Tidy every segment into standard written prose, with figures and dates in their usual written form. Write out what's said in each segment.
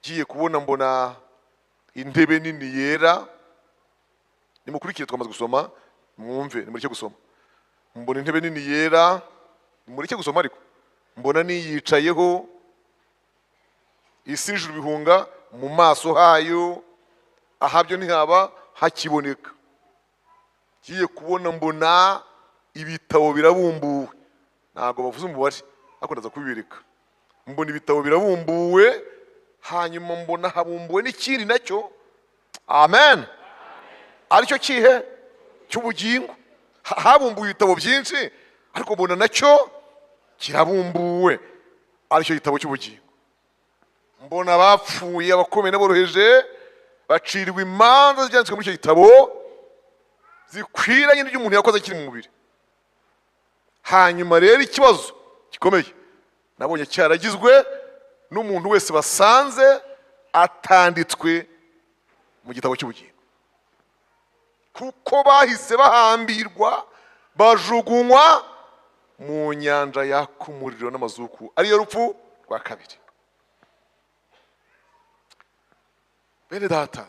Giye kubona mbona intebe nini yera, nimukurikire twamaze gusoma mwumve nimureke gusoma. Mbona intebe nini yera, nimureke gusoma ariko mbona niyicayeho, isi n'ijuru bihunga mu maso hayo, ahabyo ntihaba hakiboneka. Giye kubona mbona ibitabo birabumbuwe, ntago bavuze umubare ariko ndaza kubibereka. Mbona ibitabo birabumbuwe, hanyuma mbona habumbuwe n'ikindi nacyo, amen, aricyo kihe cy'ubugingo. Habumbuwe ibitabo byinshi ariko mbona nacyo kirabumbuwe, aricyo gitabo cy'ubugingo. Mbona bapfuye abakomeye n'aboroheje bacirwa imanza zanditswe muri icyo gitabo zikwiranye n'ibyo umuntu yakoze kiri mu mubiri. Hanyuma rero ikibazo gikomeye nabonye cyaragizwe n'umuntu wese basanze atanditswe mu gitabo cy'ubugingo, kuko bahise bahambirwa bajugunywa mu nyanja yaka umuriro n'amazuku, ariyo rupfu rwa kabiri. Bene data,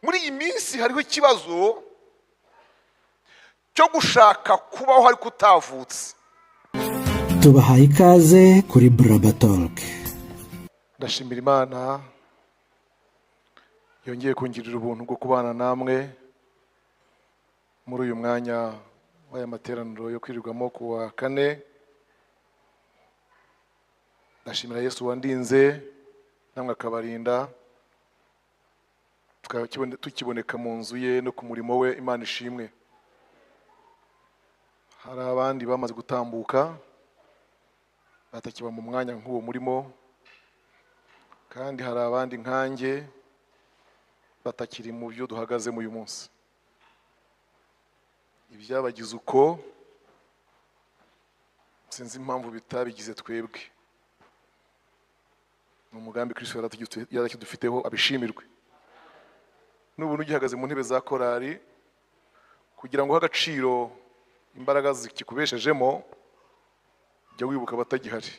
muri iyi minsi hariho ikibazo cyo gushaka kubaho ariko utavutse. Tubahaye ikaze kuri Brabatalk. Ndashimira Imana yongeye kungirira ubuntu bwo kubana namwe muri uyu mwanya w'aya materaniro yo kwirirwamo ku wa kane. Ndashimira Yesu wandinze namwe akabarinda, tukiboneka mu nzu ye no ku murimo we. Imana ishimwe. Hari abandi bamaze gutambuka batakiba mu mwanya nk'uwo murimo, kandi hari abandi nkanjye batakiri mu byo duhagazemo uyu munsi. Ibyabagize uko sinzi impamvu bitabigize twebwe. Ni umugambi Kristo yarakidufiteho, abishimirwe. N'ubu ugihagaze mu ntebe za korari kugira ngo agaciro imbaraga zikikubeshejemo, jya wibuka abatagihari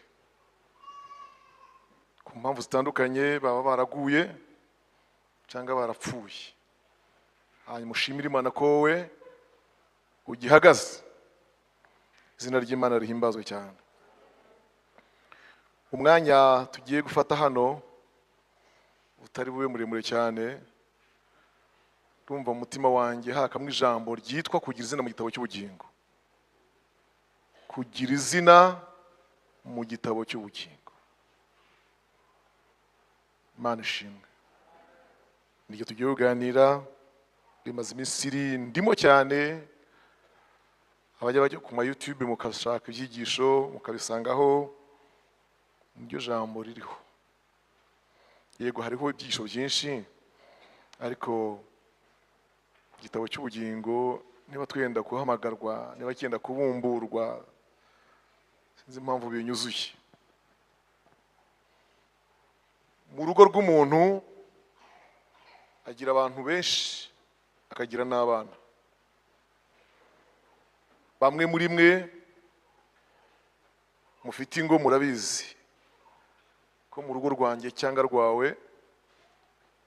ku mpamvu zitandukanye, baba baraguye cyangwa barapfuye. Hanyuma ushimire Imana ko wowe ugihagaze. Izina ry'Imana rihimbazwe cyane. Umwanya tugiye gufata hano utari bube muremure cyane, ndumva mu mutima wanjye hakamwe ijambo ryitwa kugira izina mu gitabo cy'ubugingo. Kugira izina mu gitabo cy'ubugingo. Imana ishimwe. Niryo tugiye kuganira, rimaze iminsi ndimo cyane. Abajya bajya ku ma YouTube mukashaka ibyigisho mukabisangaho, niryo jambo ririho. Yego hariho ibyigisho byinshi, ariko igitabo cy'ubugingo niba twenda kuhamagarwa, niba cyenda kubumburwa, sinzi impamvu binyuzuye. Mu rugo rw'umuntu agira abantu benshi, akagira n'abana. Bamwe muri mwe mufite ingo murabizi ko mu rugo rwanjye cyangwa rwawe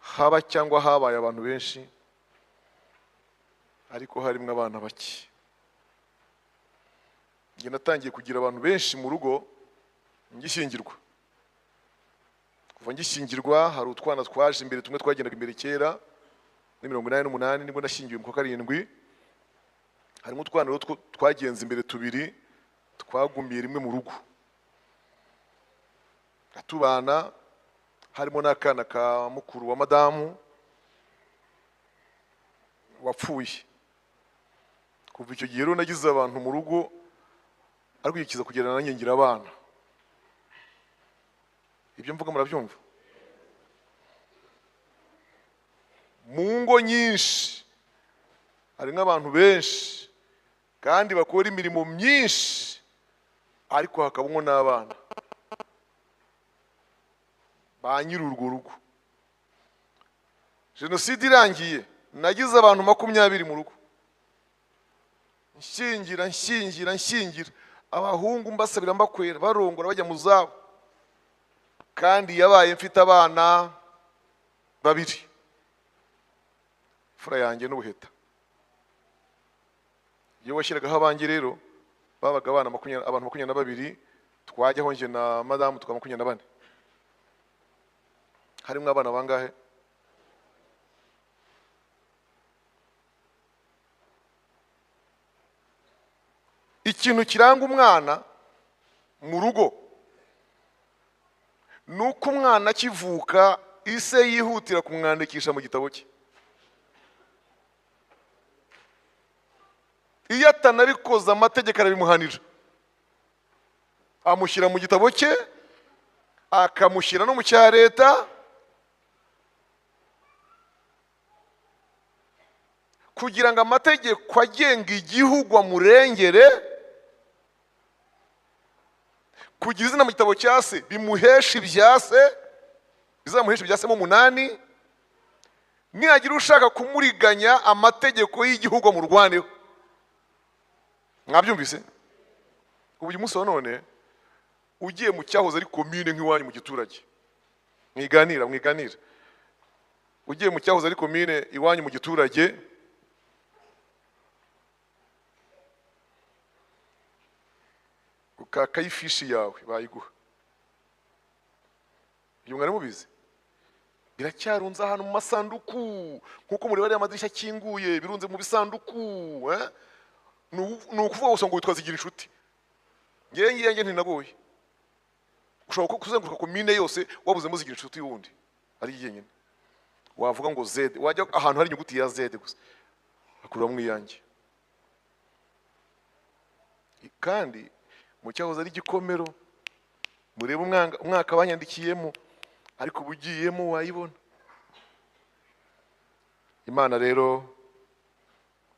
haba cyangwa habaye abantu benshi, ariko harimo abana bake. Njye natangiye kugira abantu benshi mu rugo ngishyingirwa. Kuva ngishyingirwa hari utwana twaje imbere, tumwe twagendaga imbere kera ni 88 nibwo nashyingiwe mu 7. Harimo utwana twagenze imbere tubiri twagumiye rimwe mu rugo. Atubana harimo n'akana ka mukuru wa madamu wapfuye. Kuva icyo gihe rero nagize abantu mu rugo, ariko ikiza kugerana nanjye ngira abana. Ibyo mvuga murabyumva? Mu ngo nyinshi hari nk'abantu benshi kandi bakora imirimo myinshi, ariko hakabamo n'abana ba nyiri urwo rugo. Jenoside irangiye nagize abantu 20 mu rugo. Nshyingira abahungu mbasabira mbakwera barongora bajya mu zabo, kandi yabaye mfite abana babiri, fura yanjye n'ubuheta. Iyo washyiragaho abanjye rero babaga abantu 22, twajyaho nje na madamu tukaba 24. Harimo abana bangahe? Ikintu kiranga umwana mu rugo nuko umwana akivuka ise yihutira kumwandikisha mu gitabo cye. Iyo atanabikoze amategeko arabimuhanira, amushyira mu gitabo cye, akamushyira no mu cya leta, kugira ngo amategeko agenga igihugu amurengere, kugira izina mu gitabo cya se bimuhesha ibya se, bizamuhesha ibya se mu 8. Nihagira ushaka kumuriganya amategeko y'igihugu amurwaneho. Mwabyumvise? Ubu umunsi wa none ugiye mu cyahoze ari commune nk'iwanyu mu giturage, mwiganira ugiye mu cyahoze ari commune iwanyu mu giturage, ukaka ifishi yawe bayiguha. Iyo mwari mubizi biracyarunze ahantu mu masanduku, nkuko muri bari amadirishya akinguye birunze mu bisanduku. Nukuvuga gusa ngo witwa Zigira inshuti. Ngiye ntinagoye. Ushobora kuzenguruka commune yose wabuze muzigira inshuti y'undi ari yenyine. Wavuga ngo Z, wajya ahantu hari inyuguti ya Z gusa akuramo iyanjye. Kandi mu cyahoze ari gikomero murebe umwaka banyandikiyemo, ariko ubugiyemo wayibona. Imana rero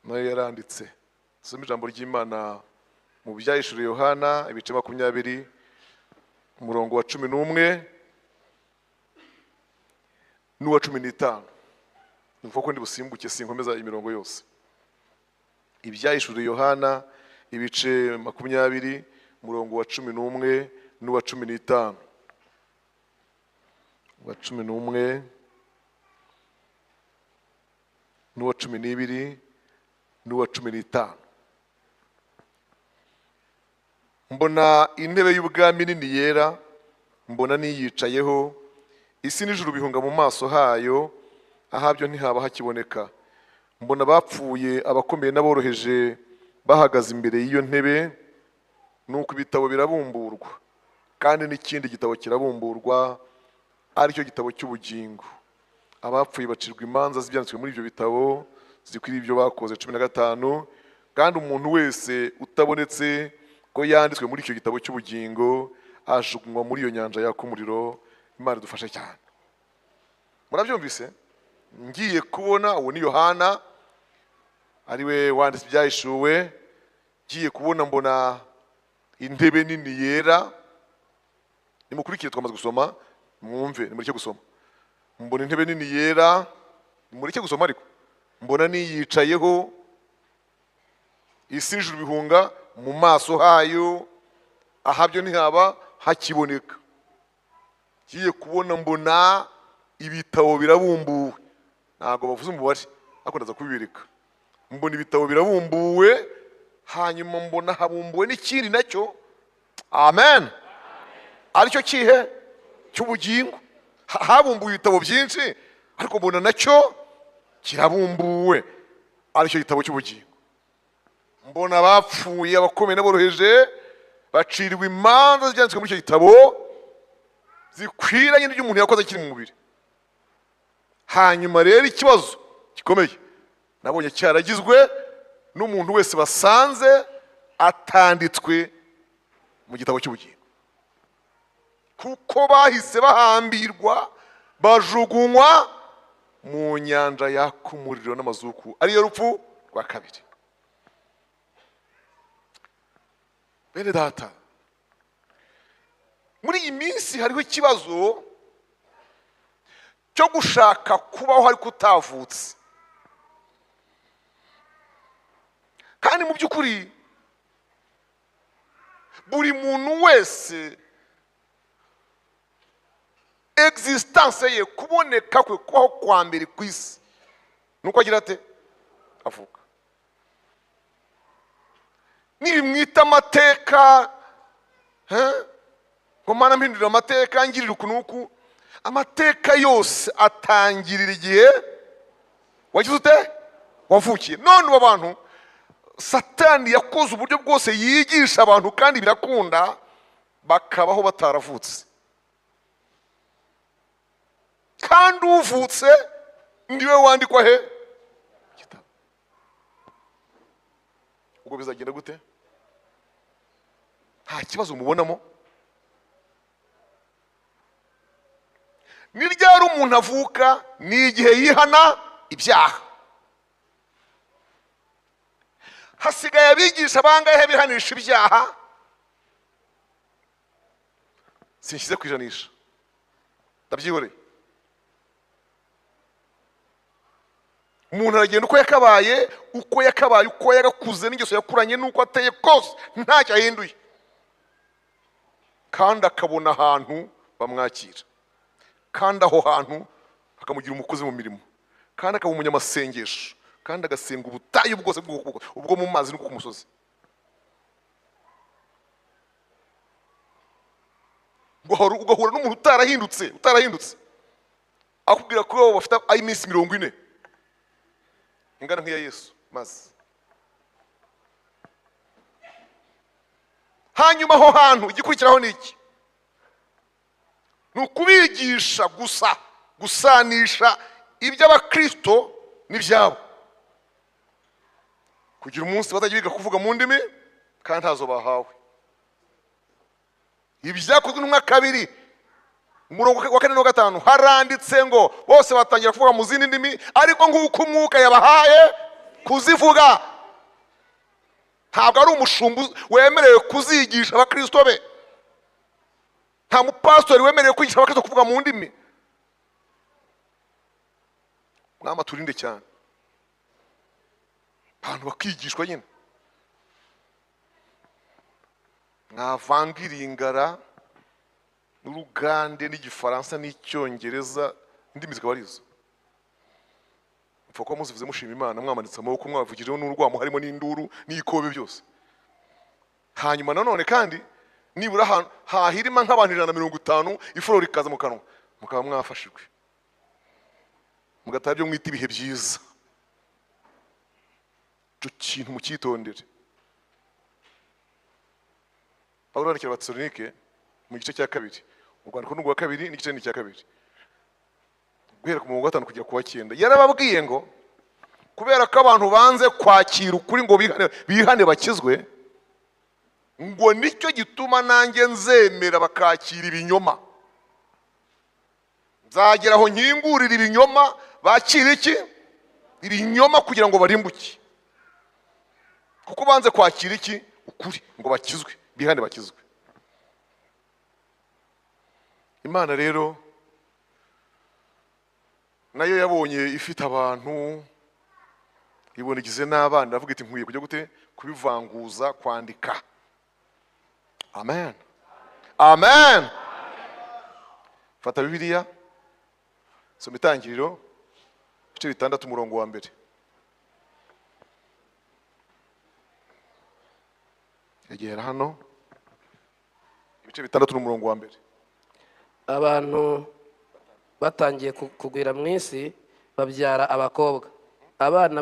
nayo yaranditse. Soma ijambo ry'Imana mu byahishuriye Yohana ibice 20 umurongo wa 11 n'uwa 15. Nuko ko ndi busimbuke sinkomeza imirongo yose. Ibyahishuriye Yohana ibice 20 umurongo wa 11 n'uwa 15. Wa 11 n'uwa 12 n'uwa 15. Mbona intebe y'ubwami nini yera, mbona niyicayeho, isi n'ijuru bihunga mu maso hayo, ahabyo ntihaba hakiboneka. Mbona bapfuye abakomeye n'aboroheje bahagaze imbere y'iyo ntebe, nuko ibitabo birabumburwa, kandi n'ikindi gitabo kirabumburwa, aricyo gitabo cy'ubugingo. Abapfuye bacirwa imanza z'ibyanditswe muri ibyo bitabo zikwiriye ibyo bakoze 15, kandi umuntu wese utabonetse ko yanditswe muri icyo gitabo cy'ubugingo ajugunywa muri iyo nyanja yaka umuriro. Imana idufashe cyane. Murabyumvise? Ngiye kubona uwo ni Yohana ariwe wanditse ibyahishuwe, ngiye kubona mbona intebe nini yera. Nimukurikire twamaze gusoma, mwumve nimureke gusoma. Mbona intebe nini yera, nimureke gusoma ariko. Mbona niyicayeho, isi n'ijuru bihunga mu maso hayo, ahabyo ntihaba hakiboneka. Ngiye kubona mbona ibitabo birabumbuwe. Ntago bavuze umubare ariko ndaza kubibereka. Mbona ibitabo birabumbuwe, hanyuma mbona habumbuwe n'ikindi nacyo. Amen. Aricyo kihe cy'ubugingo. Habumbuwe ibitabo byinshi, ariko mbona nacyo kirabumbuwe, aricyo gitabo cy'ubugingo. Mbona bapfuye abakomeye n'aboroheje bacirwa imanza z'ibyanditswe muri icyo gitabo zikwiranye n'ibyo umuntu yakoze kiri mu mubiri. Hanyuma rero ikibazo gikomeye nabonye cyaragizwe n'umuntu wese basanze atanditswe mu gitabo cy'ubugingo, kuko bahise bahambirwa bajugunywa mu nyanja yaka umuriro n'amazuku, ariyo rupfu rwa kabiri. Bene data, muri iyi minsi hariho ikibazo cyo gushaka kubaho ariko utavutse. Kandi mu by'ukuri buri muntu wese existence ye, kuboneka kwe kwaho kwa mbere ku isi nuko agira ate avuka. Nibimwita amateka, ngo Mana mpindurira amateka ngirira ukunuku, amateka yose atangirira igihe wagize ute wavukiye. None abo bantu Satani yakoze uburyo bwose yigisha abantu kandi birakunda, bakabaho bataravutse. Kandi uvutse ndiwe wandikwa he kitabo. Ubwo bizagenda gute? Nta kibazo mubonamo. Ni ryari umuntu avuka? Ni igihe yihana ibyaha. Hasigaye abigisha bangahe bihanisha ibyaha? Sinshyize kwijanisha, ndabyihoreye. Umuntu aragenda uko yakabaye, uko yagakuze n'ingeso yakuranye n'uko ateye kose, ntacyo ahinduye. Kandi akabona ahantu bamwakira, kandi aho hantu akamugira umukozi mu mirimo, kandi akaba umunyamasengesho, kandi agasenga ubutayu bwose ubwo mu mazi no ku musozi. Ugahura n'umuntu utarahindutse akubwira ko wowe bafite iminsi 40 ingana nk'iya Yesu maze. Hanyuma aho hantu igikurikiraho ni iki? Ni ukubigisha gusanisha iby'abakristo n'ibyabo, kugira umunsi bazajya biga kuvuga mu ndimi kandi ntazo bahawe. Ibyakozwe n'umwa 2 umurongo wa 4 no 5 haranditse ngo bose batangira kuvuga mu zindi ndimi, ariko nk'uko umwuka yabahaye kuzivuga. Ntabwo ari umushumba wemerewe kuzigisha abakristo be, nta mupastori wemerewe kwigisha abakristo kuvuga mu ndimi. Mwama turinde cyane abantu bakigishwa nyine. Mwavangira ingara n'urugande n'igifaransa n'icyongereza, indimi zikaba arizo. Mfuko muzivuze mushima Imana, mwamanitse amaboko, mwavugijeho n'urwamo harimo n'induru n'ikobe byose. Hanyuma nanone kandi nibura hahirima nk'abantu 150 ifuro rikaza mu kanwa, mukaba mwafashijwe, mugataha byo mwita ibihe byiza. Cyo kintu mukitondere. Pawulo yandikira Abatesalonike mu gice cya 2, urwandiko n'urwa 2 n'igice cya 2, guhera ku murongo wa 5 kugera ku wa 9, yarababwiye ngo kubera ko abantu banze kwakira ukuri ngo bihane bakizwe, ngo nicyo gituma nanjye nzemera bakakira ibinyoma. Nzagera aho nkingurira ibinyoma, bakira iki? Ibinyoma, kugira ngo barimbuke. Kuko banze kwakira iki? Ukuri, ngo bakizwe, bihane bakizwe. Imana rero nayo yabonye ifite abantu, ibona igize n'abana, aravuga iti nkwiye kujya gute kubivanguza, kwandika. Amen, amen. Fata Bibiliya, soma Itangiriro ibice 6 umurongo wa 1. Egera hano, ibice 6 n'umurongo wa 1. Abantu batangiye kugwira mu isi babyara abakobwa, abana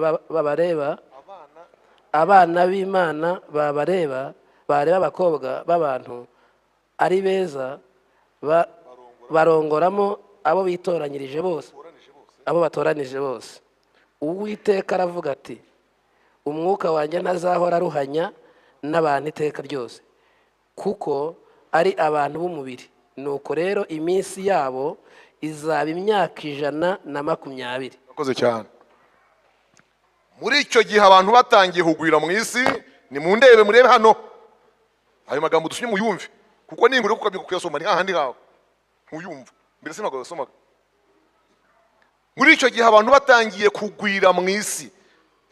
b'Imana bareba abakobwa b'abantu ari beza, barongoramo abo bitoranyirije bose, abo batoranije bose. Uwiteka aravuga ati, umwuka wanjye ntazahora aruhanya n'abantu iteka ryose, kuko ari abantu b'umubiri. Nuko rero iminsi yabo izaba imyaka 120. Akoze cyane. Muri icyo gihe abantu batangiye kugwira mu isi, ni mu ndebe murebe hano ayo magambo dusomye muyumve, kuko ningure kuko kuyasoma ni hahandi hawe ntuyumva, mbere se ntabwo yasomaga. Muri icyo gihe abantu batangiye kugwira mu isi.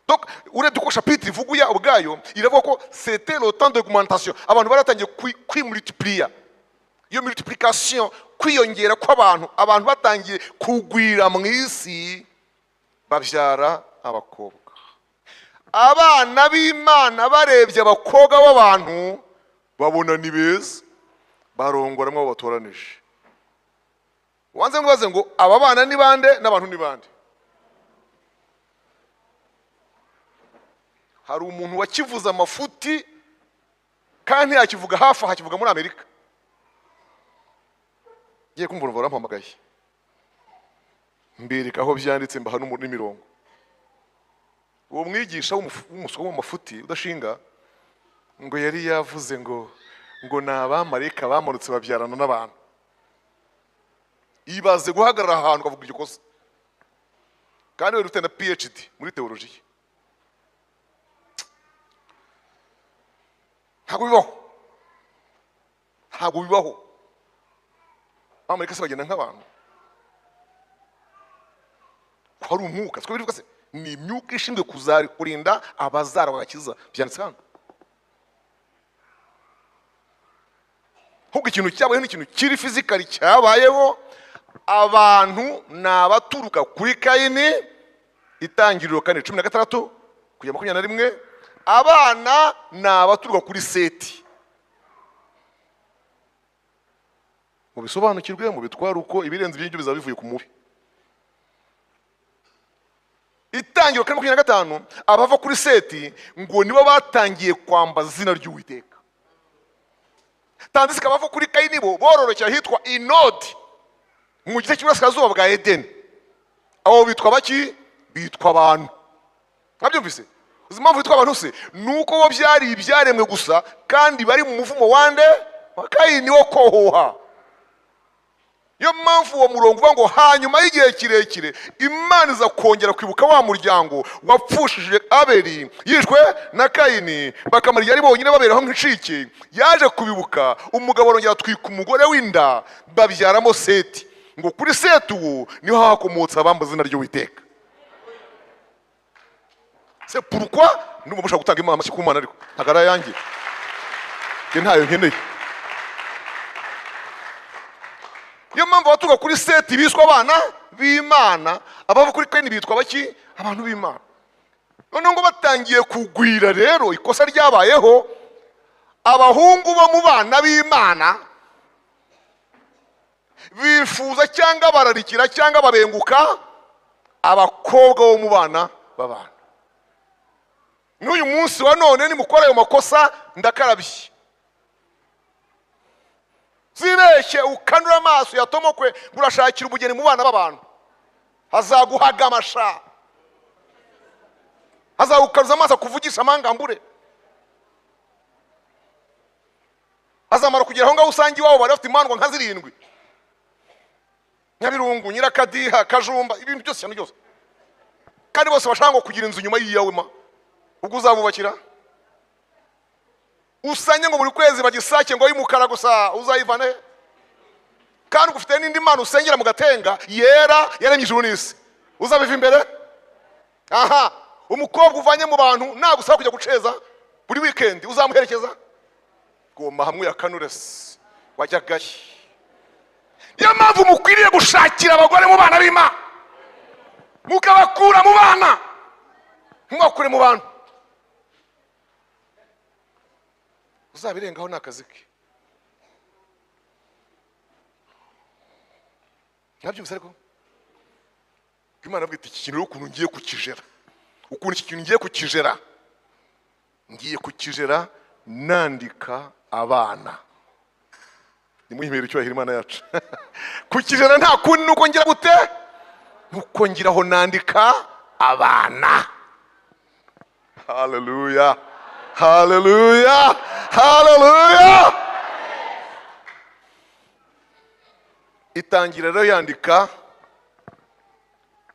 Donc urebye ko chapitre ivuguya ubwayo iravuga ko c'était le temps d'augmentation, abantu baratangiye kwimultiplier. Iyo multiplication kwiyongera kw'abantu, abantu batangiye kugwira mu isi, babyara abakobwa. Abana b'Imana barebye abakobwa b'abantu babona ni beza, barongoramo abo batoranije. Wanze mwaze ngo aba bana ni bande n'abantu ni bande? Hari umuntu wakivuza amafuti kandi yakivuga hafi aha, kivuga muri Amerika. Ngiye kumva urumva rampamagaye, mbirika aho byanditse mbaha n'imirongo. Uwo mwigisha w'umuswa w'amafuti udashinga ngo yari yavuze ngo n'abamarayika bamanutse babyarana n'abantu. Ibaze guhagarara ahantu ukavuga iryo kosa, kandi we ufite na PhD muri teologiya. Ntabwo bibaho. Abamarayika se bagenda nk'abantu? Ko ari umwuka, siko bivuga se ni imyuka ishinzwe kurinda abazara bagakiza, byanditse hano. Ahubwo ikintu cyabayeho n'ikintu kiri fizikali cyabayeho. Abantu n'abaturuka kuri Kayini, Itangiriro 4:16 kugera 21. Abana n'abaturuka kuri Seti. Mu bisobanukirwe mu bitwara uko ibirenze by'ibyo bizaba bivuye ku mubi. Itangiriro 4:25 abava kuri Seti ngo nibo batangiye kwambaza izina ry'Uwiteka. Tandisi kabava kuri Kayini bo bororokera hitwa Inodi mu gice cy'Iburasirazuba bwa Edeni. Abo bitwa baki? Bitwa abantu. Nabyumvise? Uzi impamvu bitwa abantu se? Nuko bo byari ibyaremwe gusa kandi bari mu muvumo wande wa Kayini wo kohoha. Yo mpamvu uwo murongo uvuga ngo hanyuma y'igihe kirekire Imana iza kongera kwibuka wa muryango wapfushije Abeli yishwe na Kayini, bakamara igihe ari bonyine baberaho nk'icike. Yaje kubibuka, umugabo arongera atwika umugore w'inda, babyaramo Seti. Ngo kuri Seti uwo niho hakomotse abambaza izina ry'Uwiteka. C'est pourquoi ndumva mushaka gutanga imana ku Mana, ariko ntagara yanjye nge ntayo nkeneye. Yo mpamvu abaturuka kuri Seti biswa abana b'Imana, abava kuri Kayini bitwa baki? Abantu b'Imana. Noneho ngo batangiye kugwira rero, ikosa ryabayeho, abahungu bo mu bana b'Imana bifuza cyangwa bararikira cyangwa babenguka abakobwa bo mu bana b'abantu. N'uyu munsi wa none nimukora ayo makosa ndakarabye. Zibeshye ukanura amaso yatomokwe burashakira ubugeni mu bana b'abantu, hazaguhaga amasha, hazagukaruza amaso kuvugisha amangambure, azamara kugera aho ngaho usanga iwabo bari bafite imandwa nka 7, Nyabirungu, Nyirakadiha, Kajumba, ibintu byose cyane byose, kandi bose bashaka ngo kugira inzu nyuma yiyawe ma. Ubwo uzabubakira usanye ngo buri kwezi bagisake ngo y'umukara gusa uzayivane, kandi ugufite n'indi Mana usengera mu Gatenga yera yaremye ijuru n'isi, uzabiva imbere? Aha, umukobwa uvanye mu bantu nagusaba kujya guceza buri weekend uzamuherekeza? Goma hamwe ya Kanures wajyagaye. Niyo mpamvu mukwiriye gushakira abagore mu bana b'Imana, mukabakura mu bana, mubakure mu bantu. Uzabirengaho n'akazi ke. Nabyumvise ariko Imana avuga iti iki kintu ukuntu ngiye kukijera, ukuntu iki kintu ngiye kukijera, ngiye kukijera nandika abana. Nimuhimira icyubahiro Imana yacu. Kukijera nta kundi nuko ngira gute? Nuko ngiraho nandika abana. Hallelujah. Hallelujah. Hallelujah. Itangira rero yandika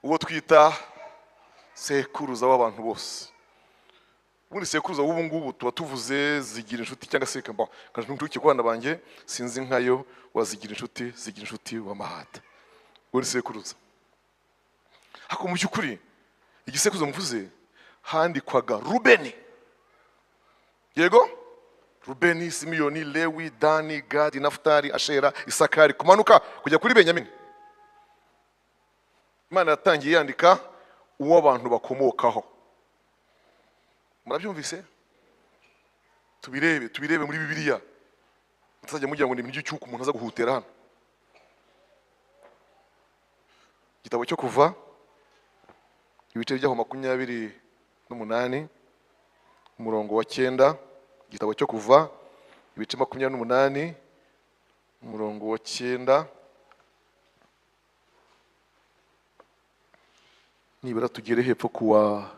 uwo twita sekuruza w'abantu bose. Ubundi sekuruza w'ubu ngubu tuba tuvuze Zigira Inshuti cyangwa se Kamba. Kandi ntuki ku bana banjye sinzi nkayo wazigira inshuti wa Mahata. Ubundi sekuruza. Hako mu cyukuri igisekuruza mvuze handikwaga Rubeni. Yego? Rubeni, Simiyoni, Lewi, Dani, Gadi, Naftali, Ashera, Isakari, kumanuka kujya kuri Benyamini. Imana yatangiye yandika uwo abantu bakomokaho. Murabyumvise? Tubirebe muri Bibiliya. Mutazajya mugira ngo ni ibintu cy'uko umuntu aza guhutera hano. Igitabo cyo kuva ibice byaho 28 umurongo wa 9. Igitabo cyo kuva ibice 28 umurongo wa 9. Nibura tugere hepfo kuwa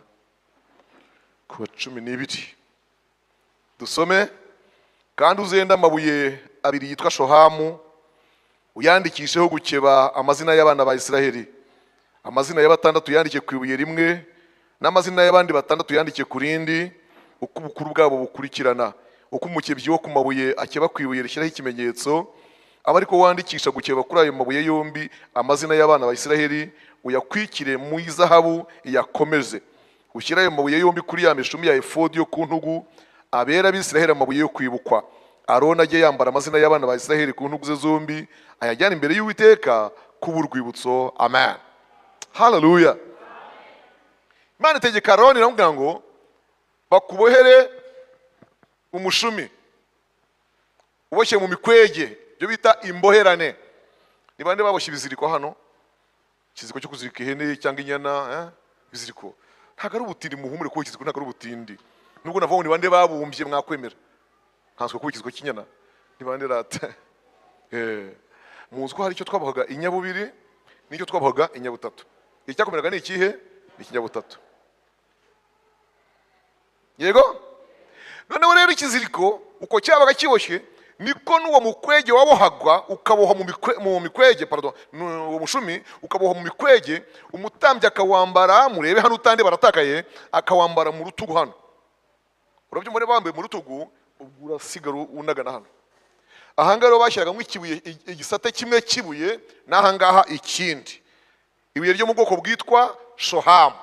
12. Dusome. Kandi uzenda amabuye abiri yitwa shohamu uyandikisheho gukeba amazina y'abana ba Isiraheli. Amazina y'abatandatu yandike ku ibuye rimwe n'amazina y'abandi batandatu yandike ku rindi, uko ubukuru bwabo bukurikirana. Uko umukebyi wo ku mabuye akeba ku ibuye rishyiraho ikimenyetso, aba ariko wandikisha gukeba kuri ayo mabuye yombi amazina y'abana ba Isiraheli, uyakwikire mu izahabu iyakomeze. Ushyira ayo mabuye yombi kuri ya mishumi ya efodi yo ku ntugu, abera b'Isiraheli amabuye yo kwibukwa. Aroni ajye yambara amazina y'abana ba Isiraheli ku ntugu ze zombi, ayajyana imbere y'Uwiteka kuba urwibutso. Amen. Hallelujah. Imana itegeka Aroni iramubwira ngo bakubohere umushumi uboshye mu mikwege, byo bita imboherane. Ni bande baboshye ibiziriko hano? Ikiziriko cyo kuzirika ihene cyangwa inyana, biziriko ntago ari ubutindi. Muhumure ko ikiziriko ntago ari ubutindi. Nubwo navuga ni bande babumbye mwakwemera. Nkanswe ko ikiziriko cy'inyana ni bande rata. Muziko hari icyo twabahaga inyabubiri n'icyo twabahaga inyabutatu. Icyakomeraga ni ikihe? Ikinyabutatu. Yego? Noneho rero ikiziriko uko cyabaga kiboshye niko n'uwo mukwege wabohagwa, ukaboha mu mikwege, uwo mushumi ukaboha mu mikwege, umutambyi akawambara, murebe hano utande baratakaye, akawambara mu rutugu hano. Urabyo muri bambaye mu rutugu, ubwo urasigara unagana hano. Ahangaha rero bashyiragamo ikibuye, igisate kimwe kibuye, n'ahangaha ikindi. Ibuye ryo mu bwoko bwitwa shohamu.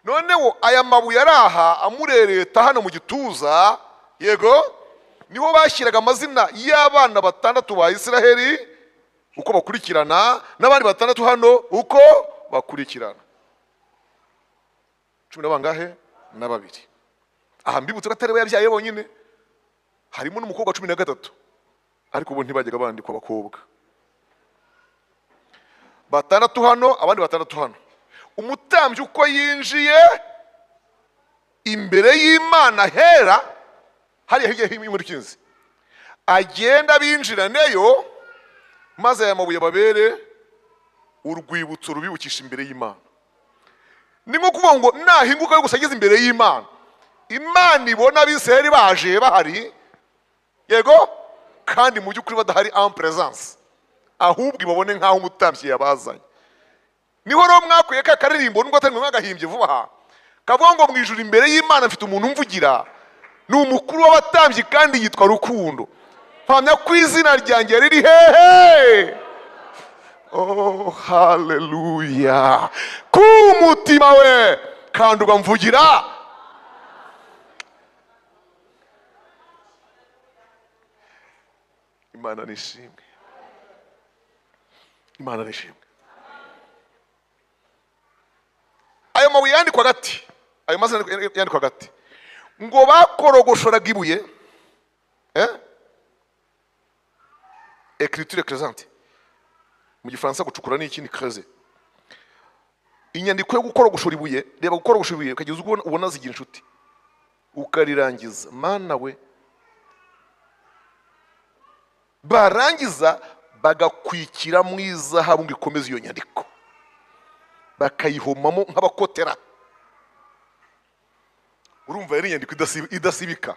Noneho aya mabuye araha amurereta hano mu gituza, yego, niho bashyiraga amazina y'abana batandatu ba Isiraheli uko bakurikirana, n'abandi batandatu hano uko bakurikirana. 10 bangahe? Na 2. Aha mbibutse ko atari we yabyaye bonyine, harimo n'umukobwa 13, ariko ubu ntibajyaga bandikwa abakobwa. Batandatu hano, abandi batandatu hano. Umutambyi uko yinjiye imbere y'Imana hera, hariya hirya y'umukinzi, agenda binjiraneyo, maze aya mabuye babere urwibutso rubibukisha imbere y'Imana. Ni nko kuvuga ngo nahinguka yo gusageza imbere y'Imana, Imana ibona Abisiraheli baje bahari, yego, kandi mu by'ukuri badahari en presence, ahubwo ibabone nk'aho umutambyi yabazanye. Niho rero mwakuye ka karirimbo nubwo atari mwagahimbye vuba aha, kavuga ngo mu ijuru imbere y'Imana mfite umuntu umvugira, ni umukuru w'abatambyi kandi yitwa Rukundo, mpamya ko izina ryanjye riri hehe. Oh haleluya, ku mutima we kandi ugamvugira. Imana nishimwe, Imana nishimwe. Ayo mabuye yandikwa gati, ayo mazina yandikwa gati, ngo bakorogoshoraga ibuye, écriture creusante. Mu gifaransa gucukura ni iki? Ni creuser. Inyandiko yo gukorogoshora ibuye, reba gukorogoshora ibuye ukageza ubona zigira inshuti, ukarirangiza. Mana we, barangiza bagakwikira mu izahabu ngo ikomeze iyo nyandiko, bakayihomamo nk'abakotera. Urumva yari inyandiko idasibika.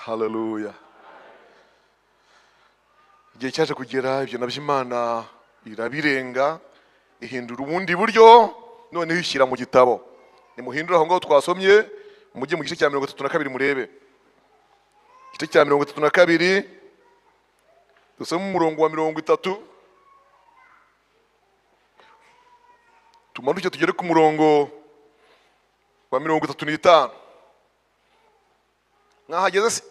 Haleluya. Igihe cyaje kugera, ibyo nabyo Imana irabirenga, ihindura ubundi buryo, noneho ishyira mu gitabo. Nimuhindura aho ngaho twasomye, mujye mu gice cya 32 murebe. Igice cya 32 dusome umurongo wa 30, tumanuke tugere ku murongo wa 35. mwahageze se?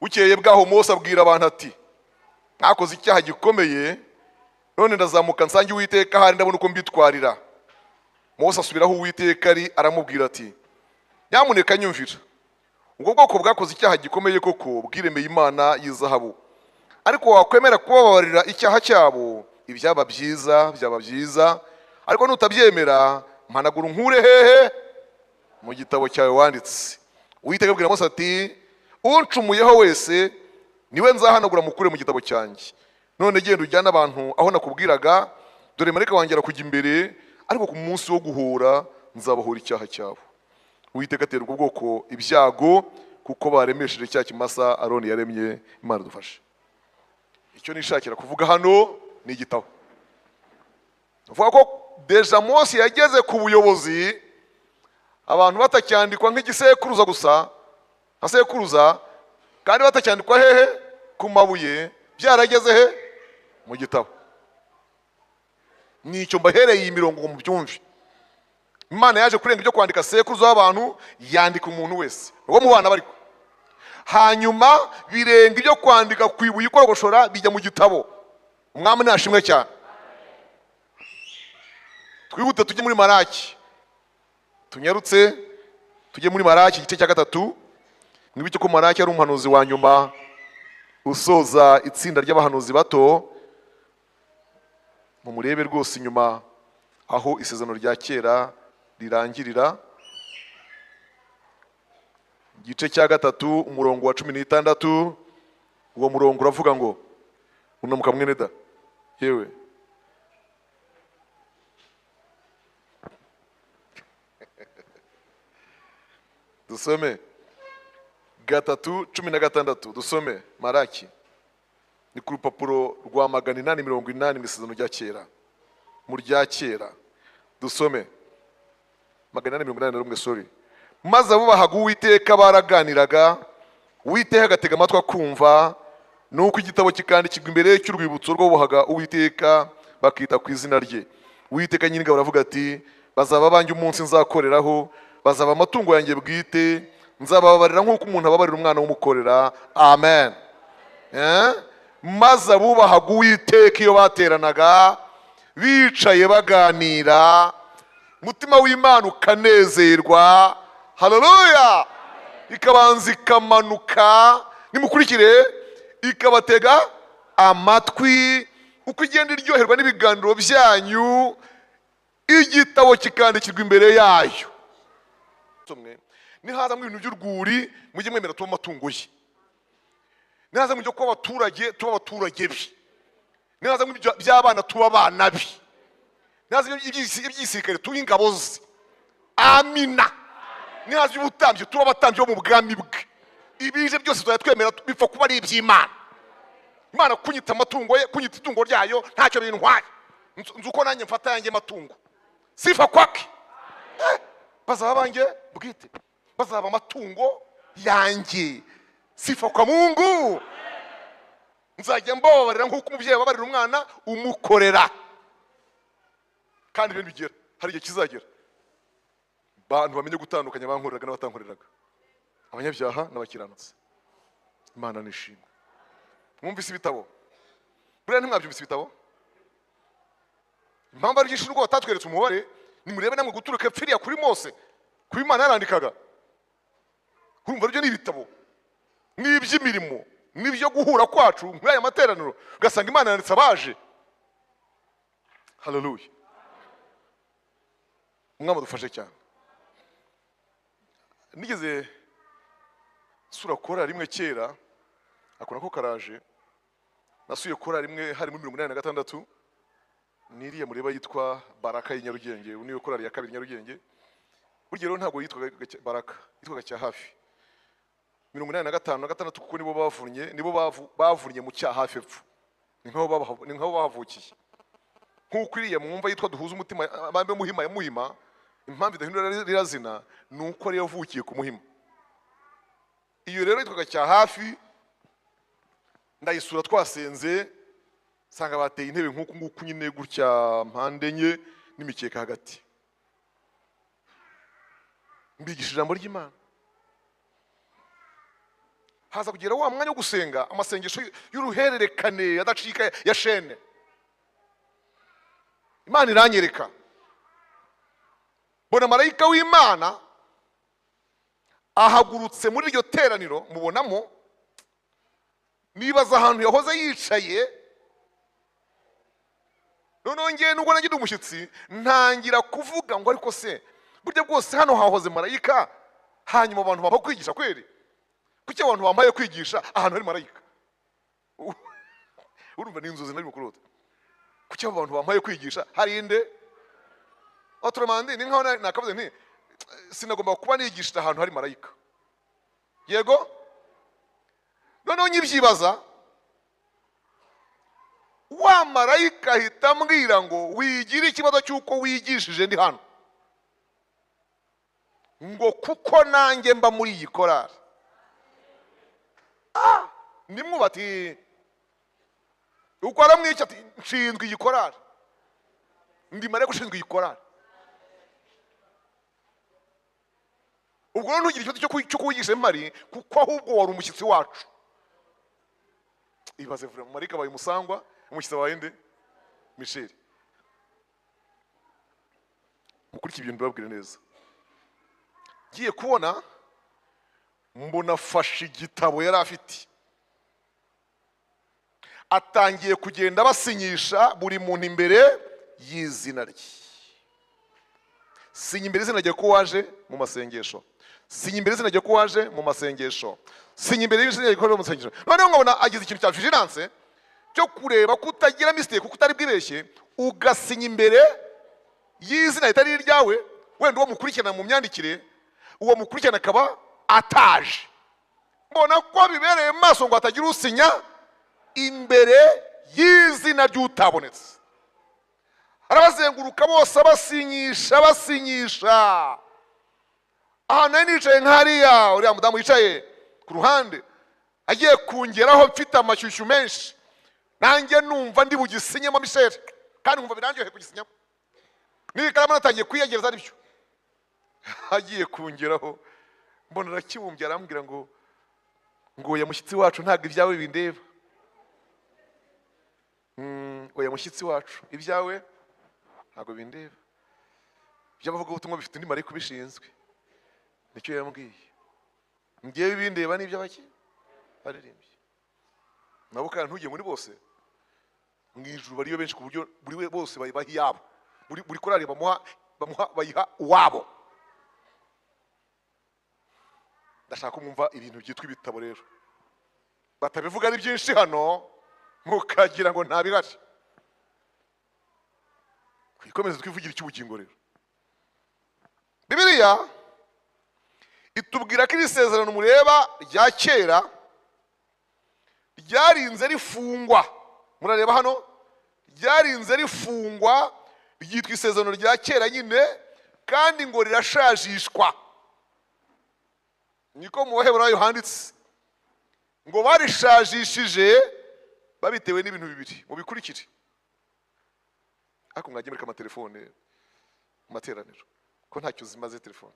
Bukeye bwaho Mose abwira abantu ati mwakoze icyaha gikomeye, none ndazamuka nsange Uwiteka ahari ndabona uko mbitwarira. Mose asubiraho Uwiteka ari, aramubwira ati nyamuneka nyumvira, ubwo bwoko bwakoze icyaha gikomeye koko bwiremeye imana y'izahabu, ariko wakwemera kubabarira icyaha cyabo, ibyaba byiza, ariko nutabyemera mpanagura unkure hehe? Mu gitabo cyawe wanditse. Uwiteka abwira Mose ati uncumuyeho wese niwe nzahanagura mukure mu gitabo cyanjye. None genda ujyane abantu aho nakubwiraga, dore marayika wanjye arakujya imbere, ariko ku munsi wo guhora nzabahora icyaha cyabo. Uwiteka atera ubwo bwoko ibyago kuko baremesheje cya kimasa Aroni yaremye. Imana dufashe. Icyo nishakira kuvuga hano ni igitabo. Uvuga ko deja Mose yageze ku buyobozi, abantu batacyandikwa nk'igisekuruza gusa, asekuruza, kandi batacyandikwa hehe? Ku mabuye, byarageze he? Mu gitabo. Nicyo mbahereye iyi mirongo ngo mubyumve. Imana yaje kurenga ibyo kwandika sekuruza w'abantu, yandika umuntu wese uwo mu bana bariko, hanyuma birenga ibyo kwandika ku ibuye ikorogoshora bijya mu gitabo. Umwami nashimwe cyane. Twihute tujye muri Malaki, tunyarutse tujye muri Malaki igice cya 3. Mwibike ko Malaki ari umuhanuzi wa nyuma usoza itsinda ry'abahanuzi bato. Mumurebe rwose inyuma aho isezerano rya kera rirangirira, igice cya 3 umurongo wa 16. Uwo murongo uravuga ngo unamuka mwene da yewe dusome 3:16. Dusome Malaki, ni ku rupapuro rwa 880 mu isezerano rya kera, mu rya kera. Dusome 881, sorry. Maze abo bahaga Uwiteka baraganiraga, Uwiteka agatega amatwi akumva, nuko igitabo kikandikirwa imbere cy'urwibutso rwo buhaga Uwiteka bakita ku izina rye. Uwiteka nyir'ingabo aravuga ati bazaba banjye umunsi nzakoreraho, bazaba amatungo yanjye bwite, nzababarira nk'uko umuntu ababarira umwana w'umukorera. Amen. Maze abubahaga Uwiteka iyo bateranaga bicaye baganira, umutima w'Imana ukanezerwa. Haleluya. Ikabanza ikamanuka, nimukurikire, ikabatega amatwi uko igenda iryoherwa n'ibiganiro byanyu, igitabo kikandikirwa imbere yayo. Nihaza mu bintu by'urwuri mujye mwemera tuba amatungo ye, nihaza mu byo kuba abaturage tuba abaturage be, nihaza mu by'abana tuba abana be, nihaza iby'igisirikare tuba ingabo ze. Amina. Nihaza iby'ubutambyi tuba abatambyi bo mu bwami bwe. Ibije byose tuzajya twemera bipfa kuba ari iby'Imana. Imana kunyita amatungo ye, kunyita itungo ryayo ntacyo bintwaye. Nzi uko nanjye mfata yanjye matungo, sifa kwake. Bazaba banjye bwite, bazaba amatungo yanjye, sifa kwa Mungu. Nzajya mbabarira nk'uko umubyeyi ababarira umwana umukorera. Kandi ibintu bigera, hari igihe kizagera abantu bamenye gutandukanya abankoreraga n'abatankoreraga, abanyabyaha n'abakiranutsi. Imana nishimwe. Mwumvise ibitabo? Buriya ntimwabyumvise ibitabo? Impamvu ari byinshi n'ubwo batatweretse umubare, nimurebe namwe guturuka epfiriya kuri Mose, ku Imana yarandikaga. Urumva ibyo ni ibitabo, n'iby'imirimo, n'ibyo guhura kwacu muri aya materaniro, ugasanga Imana yanditse abaje. Haleluya. Umwami adufashe cyane. Nigeze sura kora rimwe kera, akora ko karaje, nasuye kora rimwe hari muri 86, niriya mureba yitwa Baraka y'Inyarugenge, uniyo korari ya kabiri Nyarugenge. Burya rero ntabwo yitwaga Baraka, yitwaga cya hafi. 85 na 6 kuko nibo bavunye mu cya hafi epfo. Ni nkaho bahavukiye. Nkuko iriya mwumva yitwa duhuza umutima bambe muhima ya muhima, impamvu idahindura rirazina nuko ari yavukiye ku muhima. Iyo rero yitwaga cya hafi, ndayisura twasenze, sanga bateye intebe nkuko nguko nyine gutya mpande enye n'imikeka hagati. Mbigisha ijambo ry'Imana. haza kugera wa mwanya wo gusenga, amasengesho y'uruhererekane adacika ya shene. Imana iranyereka, mbona marayika w'Imana ahagurutse muri iryo teraniro, mubonamo, nibaza ahantu yahoze yicaye. Noneho ngewe nubwo nagira umushyitsi ntangira kuvuga ngo ariko se burya bwose hano hahoze marayika, hanyuma abantu baba kwigisha kweri? Kuki abantu bambaye kwigisha ahantu hari marayika? Urumva ni inzozi nari mukurota. Kuki abantu bambaye kwigisha hari inde? Autrement ni nkaho nakavuze nti sinagomba kuba nigisha ahantu hari marayika. Yego? Noneho nyibyibaza, wa marayika ahita ambwira ngo wigira ikibazo cy'uko wigishije ndi hano, ngo kuko nanjye mba muri iyi korari. Nimwubati uko aramwica ati nshinzwe iyi korari, ndi mare gushinzwe iyi korari. Ubwo ntugire ikibazo cyo kuwigisha mpari, kuko ahubwo wari umushyitsi wacu. Ibaze vure marayika baye musangwa, umushyitsi wawe nde? Michel. Mukurikira ibintu babwire neza. Giye kubona mbona fashe igitabo yari afite, atangiye kugenda basinyisha buri muntu imbere y'izina rye. Sinya imbere izina rye ko waje mu masengesho, sinya imbere izina rye ko waje mu masengesho, sinya imbere y'izina rye ko waje mu masengesho. Noneho nkabona agize ikintu cya vigilance cyo kureba ko utagira mistake, kuko utari bwibeshye, ugasinya imbere y'izina ritari ryawe, wenda uwo mukurikirana mu myandikire, uwo mukurikirana akaba ataje. Mbona ko bibereye maso ngo atagira usinya imbere y'izina ry'utabonetse. Arabazenguruka bose basinyisha. Aha nari nicaye nk'hariya, uriya mudamu yicaye ku ruhande agiye kungeraho mfite amashyushyu menshi, nanjye numva ndi bugisinyemo Michel, kandi nkumva birangyoheye kugisinyamo. N'ikaramu natangiye kwiyegereza aribyo. Agiye kungeraho mbona arakibumbye, arambwira ngo oya mushyitsi wacu ntabwo ibyawe bindeba. Oya mushyitsi wacu ibyawe ntabwo bindeba. By'abavuga ubutumwa bifite undi marayika ubishinzwe. Nicyo yambwiye. Ngiye bindeba n'iby'abaki baririmbye. Nabo kandi ntugiye muri bose, mu ijuru bariyo benshi ku buryo buri we bose bayibaha iyabo. Buri korari bayiha uwabo. Ndashaka kumva ibintu byitwa ibitabo rero. Batabivuga ari byinshi hano, mukagira ngo ntabihari. Twikomeze twivugira icy'ubugingo rero. Bibiliya itubwira ko iri sezerano mureba rya kera ryarinze rifungwa. Murareba hano, ryarinze rifungwa, ryitwa isezerano rya kera nyine, kandi ngo rirashajishwa. Niko mu Baheburayo handitse ngo barishajishije babitewe n'ibintu bibiri. Mubikurikire. Ariko mwagiye muri amatelefone materaniro ko ntacyo zimaze telefone.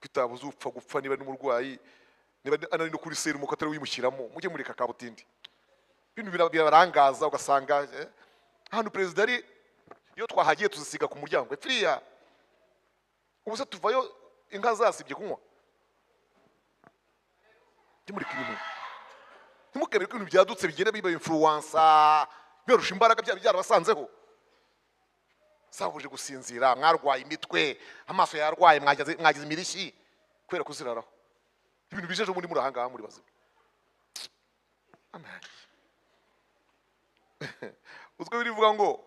Kwitabuza upfa gupfa niba n'umurwayi, niba anari no kuri serumu katari wimushyiramo, mujye muri kakabutindi. Ibintu birabarangaza, ugasanga hano perezida ari iyo twahagiye tuzisiga ku muryango epfiriya. Ubuse tuvayo inka zasibye kunywa. Ndimurika ibintu. Ntimukemere ko ibintu byadutse bigenda biba influencer, birusha imbaraga byarabasanzeho. Sahuje gusinzira, mwarwaye imitwe, amaso yarwaye, mwagize imirishyi kubera kuziraraho. Ibintu bijeje muri murahanga muri bazima. Amen. Uzwo birivuga ngo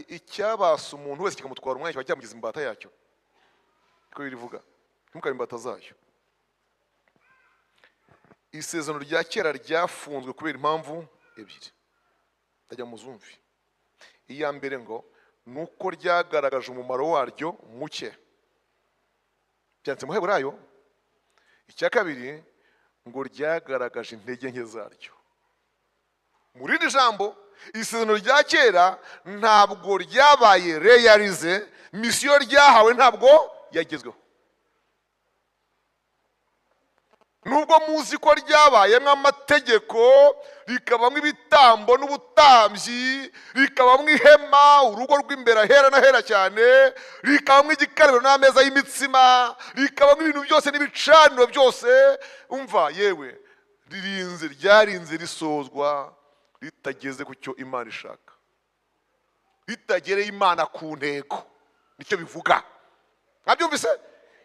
icyabasa umuntu wese kikamutwara umwanya kiba cyamugize imbata yacyo. Ko birivuga. Ntimukabe imbata zayo. Isezerano rya kera ryafunzwe kubera impamvu ebyiri. Ndajya muzumvi. Iya mbere ngo nuko ryagaragaje umumaro waryo muke. Byanditse mu Baheburayo. Icya kabiri ngo ryagaragaje intege nke zaryo. Muri iri jambo isezerano rya kera ntabwo ryabaye realize, misiyo ryahawe ntabwo yagezweho. nubwo muzi ko ryabayemo amategeko, rikabamo ibitambo n'ubutambyi, rikabamo ihema, urugo rw'imbere ahera n'ahera cyane, rikabamo igikarabiro n'ameza y'imitsima, rikabamo ibintu byose n'ibicaniro byose, umva yewe ryarinze risozwa ritageze ku cyo Imana ishaka, ritagereye Imana ku ntego. Nicyo bivuga, mwabyumvise?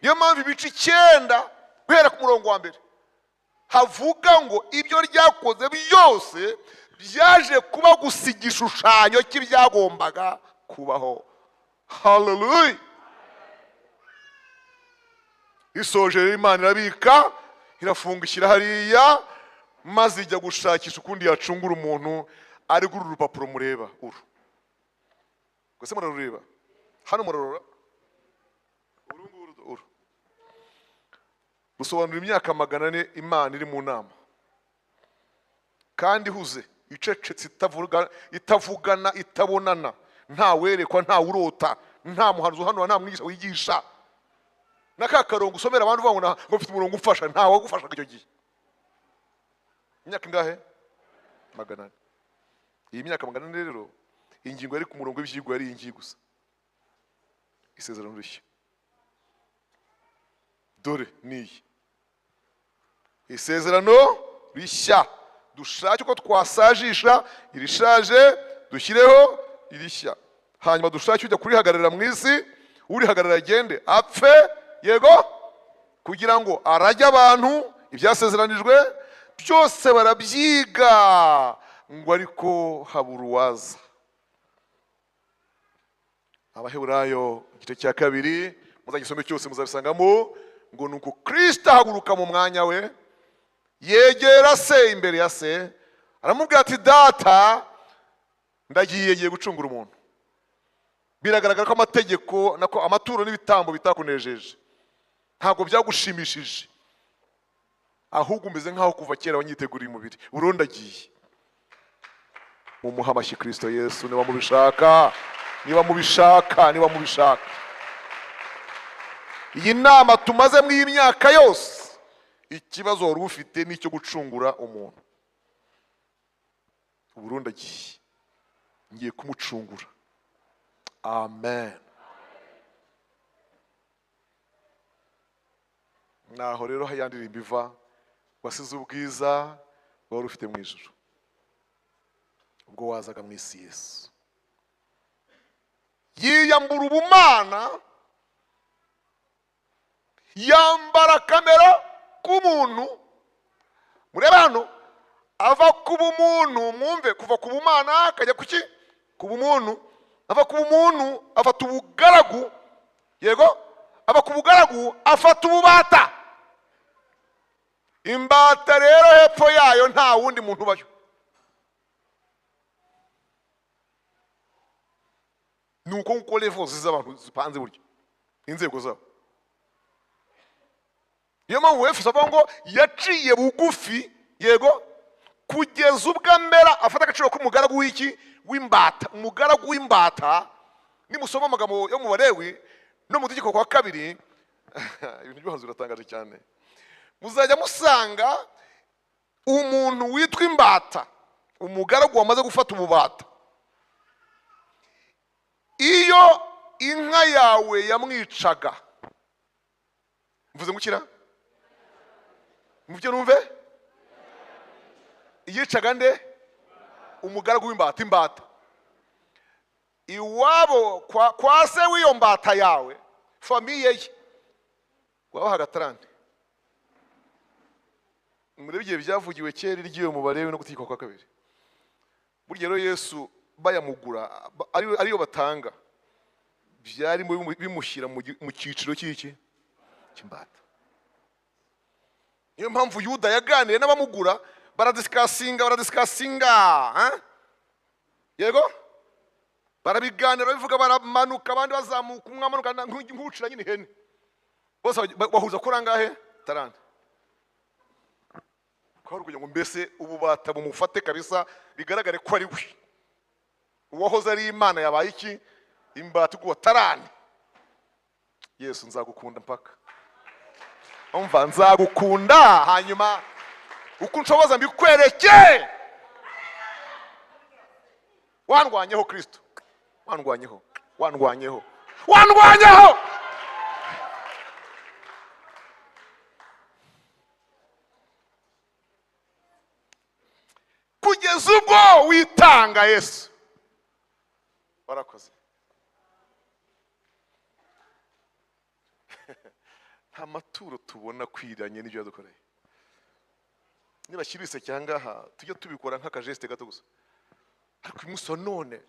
Niyo mpamvu ibice 9 guhera ku murongo wa mbere havuga ngo ibyo ryakoze byose byaje kuba gusa igishushanyo cy'ibyagombaga kubaho. Haleluya! isoje Imana irabika, irafunga, ishyira hariya, maze ijya gushakisha ukundi yacungura umuntu. ari guru rupapuro mureba uru, gusa murarureba hano, murarura uru rusobanura imyaka 400 Imana iri mu nama kandi ihuze, icecetse, itavugana, itabonana, nta werekwa, nta urota, nta muhanuzi hano, nta mwigisha wigisha, nakakarongo usomera abantu bangona ngo mfite umurongo ufasha, nta wagufasha icyo gihe. Imyaka ingahe? 400. Iyi myaka 400 rero ingingo yari ku murongo w'ibyigwa yari ingi gusa, isezerano rishya. Dore niyi isezerano rishya, dushake uko twasajisha irishaje dushyireho irishya, hanyuma dushake ujya kurihagarara mu isi, urihagarara agende apfe, yego, kugira ngo arajye abantu ibyasezeranijwe byose. barabyiga ngo ariko habura uwaza. Abaheburayo igice cya 2 muzagisome cyose muzabisangamo ngo nuko Kristo ahaguruka mu mwanya we, yegera se imbere ya se, aramubwira ati data ndagiye gucungura umuntu. Biragaragara ko amategeko nako amaturo n'ibitambo bitakunejeje, ntabwo byagushimishije, ahubwo umeze nkaho kuva kera wanyiteguriye umubiri, urondagiye. Mumuha amashyi Kristo Yesu niba mubishaka, niba mubishaka. Iyi nama tumaze mu imyaka yose, ikibazo wari ufite n'icyo gucungura umuntu. Uburondagiye, ngiye kumucungura. Amen. Naho rero hayandirimba iva, wasize ubwiza wari ufite mu ijuru ubwo wazaga mu isi Yesu. Yiyambura ubumana, yambara kamera k'umuntu. Mureba hano, ava ku bumuntu, mwumve, kuva ku bumana akajya kuki? Ku bumuntu. Ava ku bumuntu afata ubugaragu, yego, ava ku bugaragu afata ububata. Imbata rero hepfo yayo nta wundi muntu ubayo. Nuko uko level z'abantu zipanze buryo inzego zabo. Iyo mpamvu Efeso avuga ngo yaciye bugufi, yego, kugeza ubwo amera, afata agaciro k'umugaragu w'iki? W'imbata. Umugaragu w'imbata, nimusoma amagambo yo mu Balewi no mu Tegeko kwa 2, ibintu by'ubuhanuzi biratangaje cyane. Muzajya musanga umuntu witwa imbata, umugaragu wamaze gufata ububata. Iyo inka yawe yamwicaga, mvuze ngukira? Muvyo numve? Yicaga nde? Umugaragu w'imbata, imbata. Iwabo kwa se w'iyo mbata yawe, famiye ye, wabahaga 30. Muri bigiye byavugiwe kera iryo mu Balewi no Gutegeka kwa 2. Burya rero Yesu bayamugura ariyo batanga, byari bimushyira mu cyiciro cy'iki? Cy'imbata. Niyo mpamvu Yuda yaganiriye n'abamugura, baradisikasinga, yego, barabiganira bivuga, baramanuka abandi bazamuka, umwamanuka nk'ucira nyine ihene, bose bahuza kuri angahe? 30. Kwa kugira ngo mbese ububata bumufate kabisa, bigaragare ko ari we uwahoze ari Imana yabaye iki? Imbata kuwa 30. Yesu nzagukunda mpaka. umva nzagukunda hanyuma uko nshoboza mbikwereke. Wandwanyeho Kristo, wandwanyeho, wandwanyeho, wandwanyeho. Kugeza ubwo witanga Yesu. Warakoze. Nta maturo tubona kwiranye n'ibyo yadukoreye. Niba shirise cyangaha tujye tubikora nk'akajeste gato gusa. Ariko umunsi wa none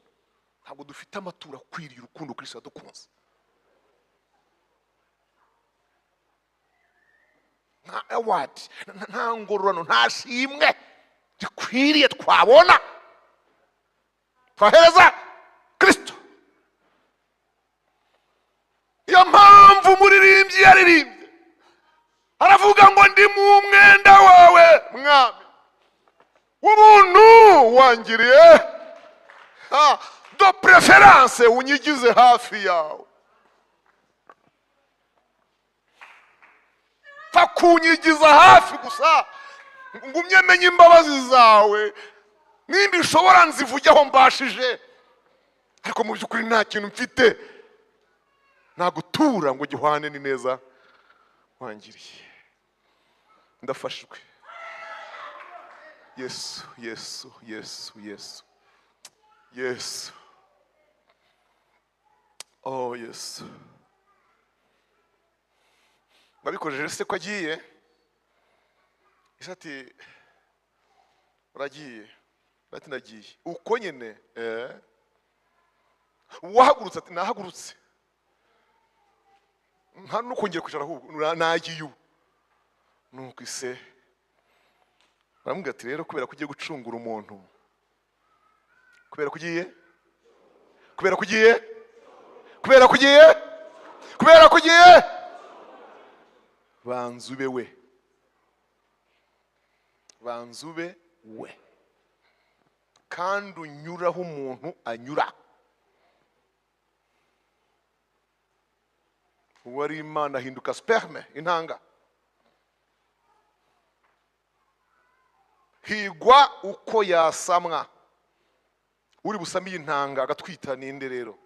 ntabwo dufite amaturo akwiriye urukundo Kristo yadukunze. Nta award, nta ngororano, nta shimwe gikwiriye twabona twahereza Kristo. Iyo mpamvu umuririmbyi yaririmbye aravuga ngo ndi mu mwenda wawe mwami w'ubuntu wangiriye de preference unyigize hafi yawe. Pfa kunyigiza hafi gusa ngumye menye imbabazi zawe, nindi nshobora nzivuge aho mbashije, ariko mu by'ukuri nta kintu mfite nagutura ngo gihwane ni neza wangiriye. Ndafashwe. Yesu, Yesu, Yesu, Yesu, Yesu. Oh Yesu. Babikojeje se ko agiye? Isati uragiye. Bati nagiye. Uko nyene wahagurutse ati nahagurutse. Nta nukongera kwicara ahubwo nagiye ubu. Nuko ise baramubwira ati rero kubera kugiye gucungura umuntu, kubera kugiye banzube we kandi unyuraho umuntu anyura. Uwari Imana ahinduka sperme, intanga. Higwa uko yasamwa. Uri busami intanga agatwita ninde rero?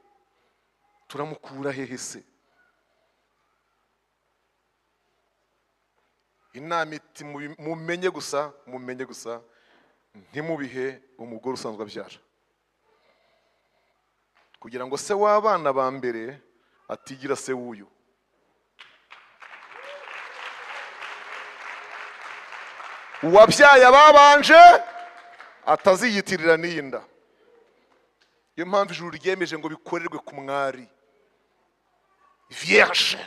Turamukura hehe se? Inama iti mumenye gusa ntimubihe umugore usanzwe abyara, kugira ngo se w'abana ba mbere atigira se w'uyu. Uwabyaye ababanje ataziyitirira n'iyinda. Iyo mpamvu ijuru ryemeje ngo bikorerwe ku mwari vierge.